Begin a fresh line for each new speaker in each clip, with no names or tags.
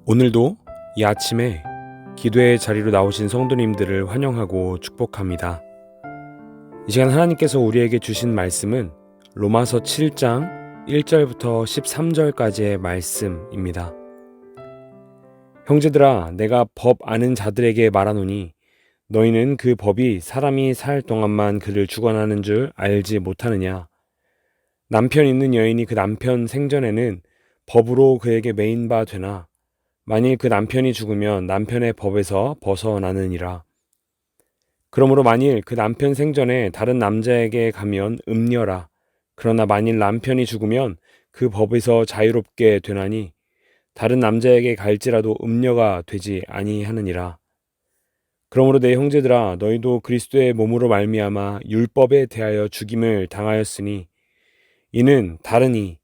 오늘도 이 아침에 기도의 자리로 나오신 성도님들을 환영하고 축복합니다. 이 시간 하나님께서 우리에게 주신 말씀은 로마서 7장 1절부터 13절까지의 말씀입니다. 형제들아, 내가 법 아는 자들에게 말하노니 너희는 그 법이 사람이 살 동안만 그를 주관하는 줄 알지 못하느냐. 남편 있는 여인이 그 남편 생전에는 법으로 그에게 매인 바 되나 만일 그 남편이 죽으면 남편의 법에서 벗어나느니라. 그러므로 만일 그 남편 생전에 다른 남자에게 가면 음녀라. 그러나 만일 남편이 죽으면 그 법에서 자유롭게 되나니 다른 남자에게 갈지라도 음녀가 되지 아니하느니라. 그러므로 내 형제들아, 너희도 그리스도의 몸으로 말미암아 율법에 대하여 죽임을 당하였으니 이는 다른 이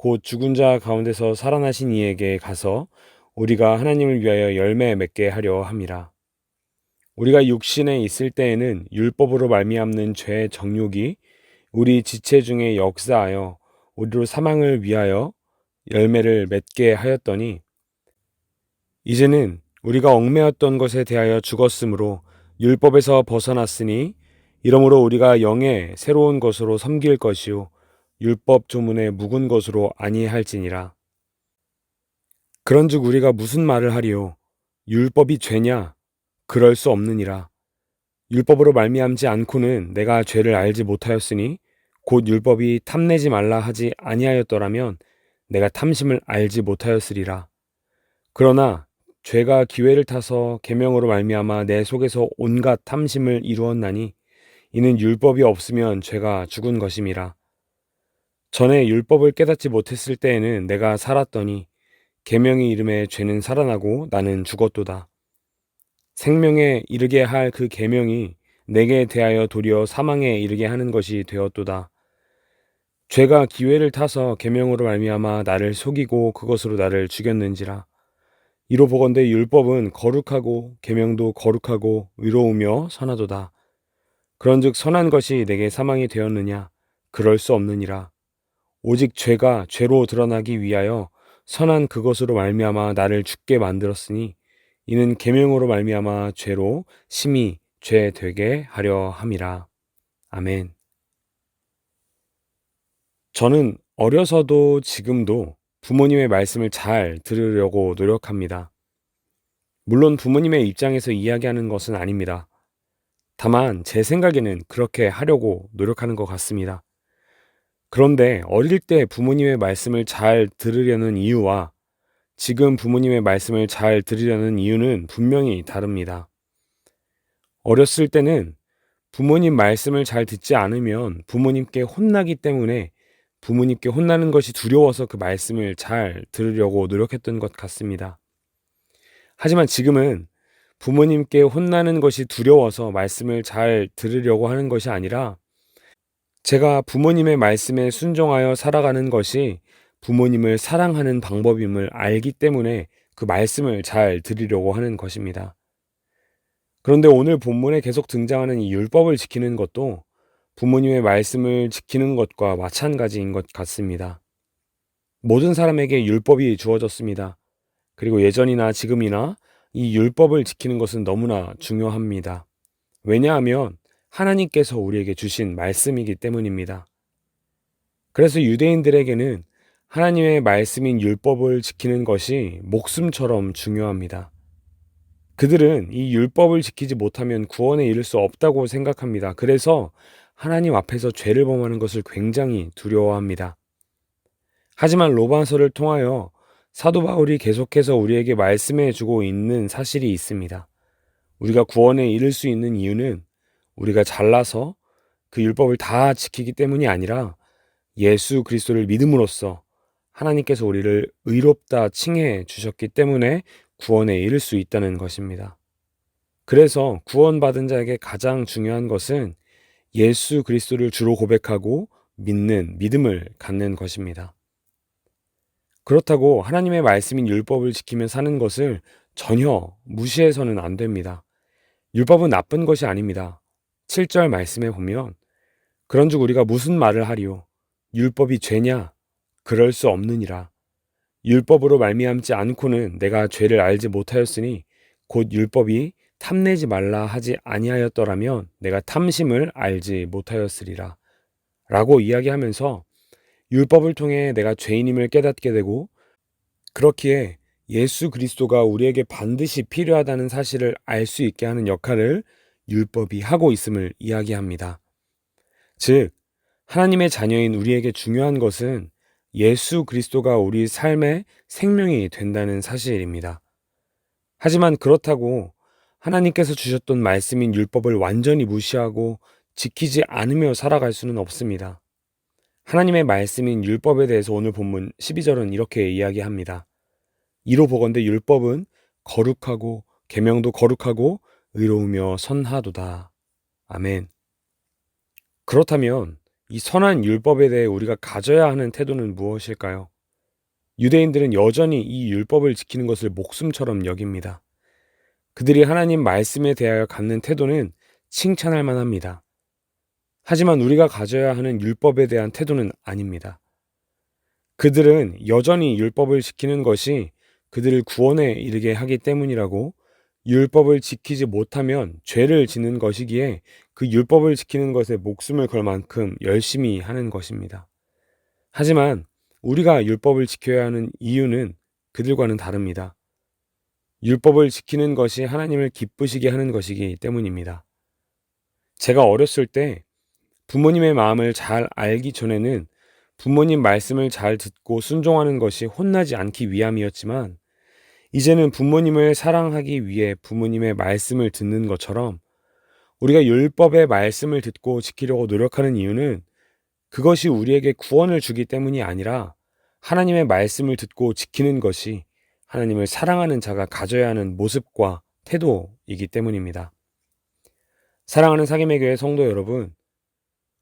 곧 죽은 자 가운데서 살아나신 이에게 가서 우리가 하나님을 위하여 열매 맺게 하려 함이라. 우리가 육신에 있을 때에는 율법으로 말미암는 죄의 정욕이 우리 지체 중에 역사하여 우리로 사망을 위하여 열매를 맺게 하였더니 이제는 우리가 얽매였던 것에 대하여 죽었으므로 율법에서 벗어났으니 이러므로 우리가 영의 새로운 것으로 섬길 것이요 율법 조문의 묵은 것으로 아니할지니라. 그런즉 우리가 무슨 말을 하리요? 율법이 죄냐? 그럴 수 없느니라. 율법으로 말미암지 않고는 내가 죄를 알지 못하였으니 곧 율법이 탐내지 말라 하지 아니하였더라면 내가 탐심을 알지 못하였으리라. 그러나 죄가 기회를 타서 계명으로 말미암아 내 속에서 온갖 탐심을 이루었나니 이는 율법이 없으면 죄가 죽은 것임이라. 전에 율법을 깨닫지 못했을 때에는 내가 살았더니 계명의 이름에 죄는 살아나고 나는 죽었도다. 생명에 이르게 할 그 계명이 내게 대하여 도리어 사망에 이르게 하는 것이 되었도다. 죄가 기회를 타서 계명으로 말미암아 나를 속이고 그것으로 나를 죽였는지라. 이로 보건대 율법은 거룩하고 계명도 거룩하고 의로우며 선하도다. 그런즉 선한 것이 내게 사망이 되었느냐? 그럴 수 없느니라. 오직 죄가 죄로 드러나기 위하여 선한 그것으로 말미암아 나를 죽게 만들었으니 이는 계명으로 말미암아 죄로 심히 죄 되게 하려 함이라. 아멘. 저는 어려서도 지금도 부모님의 말씀을 잘 들으려고 노력합니다. 물론 부모님의 입장에서 이야기하는 것은 아닙니다. 다만 제 생각에는 그렇게 하려고 노력하는 것 같습니다. 그런데 어릴 때 부모님의 말씀을 잘 들으려는 이유와 지금 부모님의 말씀을 잘 들으려는 이유는 분명히 다릅니다. 어렸을 때는 부모님 말씀을 잘 듣지 않으면 부모님께 혼나기 때문에 부모님께 혼나는 것이 두려워서 그 말씀을 잘 들으려고 노력했던 것 같습니다. 하지만 지금은 부모님께 혼나는 것이 두려워서 말씀을 잘 들으려고 하는 것이 아니라 제가 부모님의 말씀에 순종하여 살아가는 것이 부모님을 사랑하는 방법임을 알기 때문에 그 말씀을 잘 들으려고 하는 것입니다. 그런데 오늘 본문에 계속 등장하는 이 율법을 지키는 것도 부모님의 말씀을 지키는 것과 마찬가지인 것 같습니다. 모든 사람에게 율법이 주어졌습니다. 그리고 예전이나 지금이나 이 율법을 지키는 것은 너무나 중요합니다. 왜냐하면 하나님께서 우리에게 주신 말씀이기 때문입니다. 그래서 유대인들에게는 하나님의 말씀인 율법을 지키는 것이 목숨처럼 중요합니다. 그들은 이 율법을 지키지 못하면 구원에 이를 수 없다고 생각합니다. 그래서 하나님 앞에서 죄를 범하는 것을 굉장히 두려워합니다. 하지만 로마서를 통하여 사도 바울이 계속해서 우리에게 말씀해 주고 있는 사실이 있습니다. 우리가 구원에 이를 수 있는 이유는 우리가 잘나서 그 율법을 다 지키기 때문이 아니라 예수 그리스도를 믿음으로써 하나님께서 우리를 의롭다 칭해 주셨기 때문에 구원에 이를 수 있다는 것입니다. 그래서 구원받은 자에게 가장 중요한 것은 예수 그리스도를 주로 고백하고 믿는 믿음을 갖는 것입니다. 그렇다고 하나님의 말씀인 율법을 지키며 사는 것을 전혀 무시해서는 안 됩니다. 율법은 나쁜 것이 아닙니다. 7절 말씀에 보면 그런즉 우리가 무슨 말을 하리요? 율법이 죄냐? 그럴 수 없느니라. 율법으로 말미암지 않고는 내가 죄를 알지 못하였으니 곧 율법이 탐내지 말라 하지 아니하였더라면 내가 탐심을 알지 못하였으리라 라고 이야기하면서 율법을 통해 내가 죄인임을 깨닫게 되고, 그렇기에 예수 그리스도가 우리에게 반드시 필요하다는 사실을 알 수 있게 하는 역할을 율법이 하고 있음을 이야기합니다. 즉, 하나님의 자녀인 우리에게 중요한 것은 예수 그리스도가 우리 삶의 생명이 된다는 사실입니다. 하지만 그렇다고 하나님께서 주셨던 말씀인 율법을 완전히 무시하고 지키지 않으며 살아갈 수는 없습니다. 하나님의 말씀인 율법에 대해서 오늘 본문 12절은 이렇게 이야기합니다. 이로 보건대 율법은 거룩하고 계명도 거룩하고 의로우며 선하도다. 아멘. 그렇다면 이 선한 율법에 대해 우리가 가져야 하는 태도는 무엇일까요? 유대인들은 여전히 이 율법을 지키는 것을 목숨처럼 여깁니다. 그들이 하나님 말씀에 대하여 갖는 태도는 칭찬할 만합니다. 하지만 우리가 가져야 하는 율법에 대한 태도는 아닙니다. 그들은 여전히 율법을 지키는 것이 그들을 구원에 이르게 하기 때문이라고, 율법을 지키지 못하면 죄를 짓는 것이기에 그 율법을 지키는 것에 목숨을 걸 만큼 열심히 하는 것입니다. 하지만 우리가 율법을 지켜야 하는 이유는 그들과는 다릅니다. 율법을 지키는 것이 하나님을 기쁘시게 하는 것이기 때문입니다. 제가 어렸을 때 부모님의 마음을 잘 알기 전에는 부모님 말씀을 잘 듣고 순종하는 것이 혼나지 않기 위함이었지만, 이제는 부모님을 사랑하기 위해 부모님의 말씀을 듣는 것처럼 우리가 율법의 말씀을 듣고 지키려고 노력하는 이유는 그것이 우리에게 구원을 주기 때문이 아니라 하나님의 말씀을 듣고 지키는 것이 하나님을 사랑하는 자가 가져야 하는 모습과 태도이기 때문입니다. 사랑하는 사귐의 교회 성도 여러분,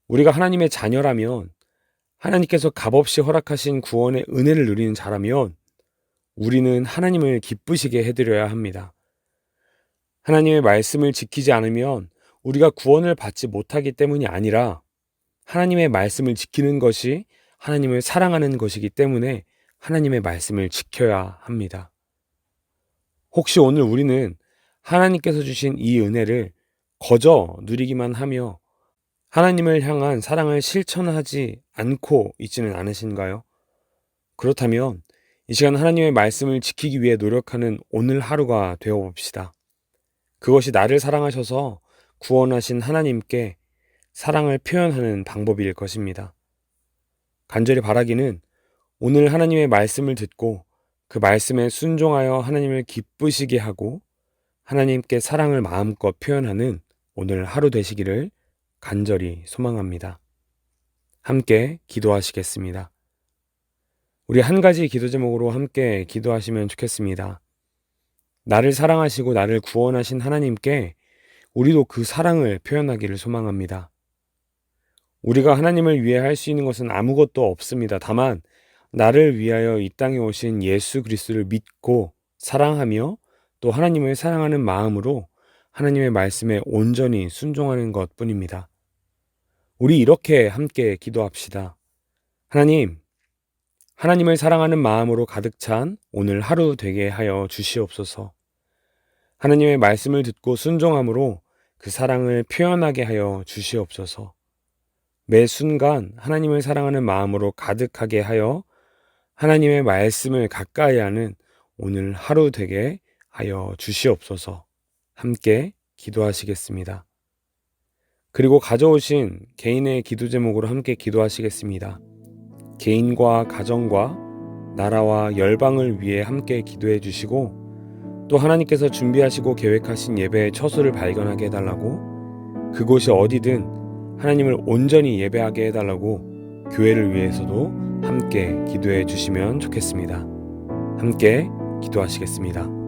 우리가 하나님의 자녀라면, 하나님께서 값없이 허락하신 구원의 은혜를 누리는 자라면 우리는 하나님을 기쁘시게 해드려야 합니다. 하나님의 말씀을 지키지 않으면 우리가 구원을 받지 못하기 때문이 아니라 하나님의 말씀을 지키는 것이 하나님을 사랑하는 것이기 때문에 하나님의 말씀을 지켜야 합니다. 혹시 오늘 우리는 하나님께서 주신 이 은혜를 거저 누리기만 하며 하나님을 향한 사랑을 실천하지 않고 있지는 않으신가요? 그렇다면 이 시간 하나님의 말씀을 지키기 위해 노력하는 오늘 하루가 되어 봅시다. 그것이 나를 사랑하셔서 구원하신 하나님께 사랑을 표현하는 방법일 것입니다. 간절히 바라기는 오늘 하나님의 말씀을 듣고 그 말씀에 순종하여 하나님을 기쁘시게 하고 하나님께 사랑을 마음껏 표현하는 오늘 하루 되시기를 간절히 소망합니다. 함께 기도하시겠습니다. 우리 한 가지 기도 제목으로 함께 기도하시면 좋겠습니다. 나를 사랑하시고 나를 구원하신 하나님께 우리도 그 사랑을 표현하기를 소망합니다. 우리가 하나님을 위해 할 수 있는 것은 아무것도 없습니다. 다만 나를 위하여 이 땅에 오신 예수 그리스도를 믿고 사랑하며 또 하나님을 사랑하는 마음으로 하나님의 말씀에 온전히 순종하는 것뿐입니다. 우리 이렇게 함께 기도합시다. 하나님, 하나님을 사랑하는 마음으로 가득 찬 오늘 하루 되게 하여 주시옵소서. 하나님의 말씀을 듣고 순종함으로 그 사랑을 표현하게 하여 주시옵소서. 매 순간 하나님을 사랑하는 마음으로 가득하게 하여 하나님의 말씀을 가까이 하는 오늘 하루 되게 하여 주시옵소서. 함께 기도하시겠습니다. 그리고 가져오신 개인의 기도 제목으로 함께 기도하시겠습니다. 개인과 가정과 나라와 열방을 위해 함께 기도해 주시고, 또 하나님께서 준비하시고 계획하신 예배의 처소를 발견하게 해달라고, 그곳이 어디든 하나님을 온전히 예배하게 해달라고 교회를 위해서도 함께 기도해 주시면 좋겠습니다. 함께 기도하시겠습니다.